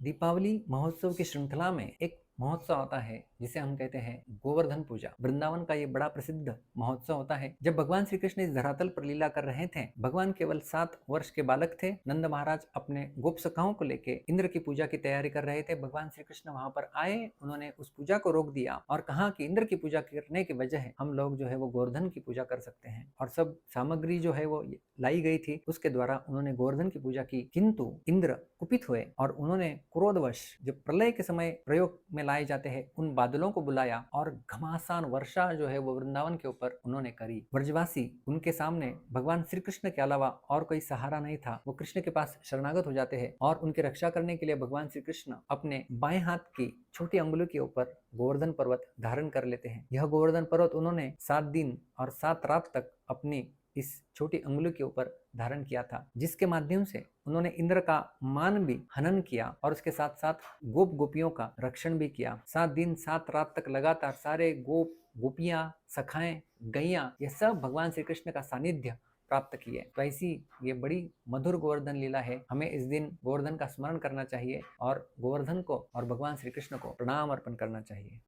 दीपावली महोत्सव की श्रृंखला में एक महोत्सव आता है जिसे हम कहते हैं गोवर्धन पूजा। वृंदावन का ये बड़ा प्रसिद्ध महोत्सव होता है। जब भगवान श्री कृष्ण इस धरातल पर लीला कर रहे थे, भगवान केवल 7 वर्ष के बालक थे। नंद महाराज अपने गोप सखाओं को लेके इंद्र की पूजा की तैयारी कर रहे थे। भगवान श्री कृष्ण वहां पर आए, उन्होंने उस पूजा को रोक दिया और कहा कि इंद्र की पूजा करने की वजह हम लोग जो है वो गोवर्धन की पूजा कर सकते हैं। और सब सामग्री जो है वो लाई गई थी, उसके द्वारा उन्होंने गोवर्धन की पूजा की। किंतु इंद्र कुपित हुए और उन्होंने क्रोधवश जो प्रलय के समय प्रयोग में लाए जाते हैं उन बादलों को बुलाया और घमासान वर्षा जो है वो वृंदावन के ऊपर उन्होंने करी। ब्रजवासी उनके सामने भगवान श्री कृष्ण के अलावा और कोई सहारा नहीं था। वो कृष्ण के पास शरणागत हो जाते हैं और उनकी रक्षा करने के लिए भगवान श्री कृष्ण अपने बाएं हाथ की छोटी अंगुली के ऊपर गोवर्धन पर्वत धारण कर लेते हैं। यह गोवर्धन पर्वत उन्होंने 7 दिन और 7 रात तक अपनी इस छोटी अंगुली के ऊपर धारण किया था, जिसके माध्यम से उन्होंने इंद्र का मान भी हनन किया और उसके साथ साथ गोप गोपियों का रक्षण भी किया। 7 दिन 7 रात तक लगातार सारे गोप गोपियां सखाएं गैया ये सब भगवान श्री कृष्ण का सानिध्य प्राप्त किए। तो ऐसी ये बड़ी मधुर गोवर्धन लीला है। हमें इस दिन गोवर्धन का स्मरण करना चाहिए और गोवर्धन को और भगवान श्री कृष्ण को प्रणाम अर्पण करना चाहिए।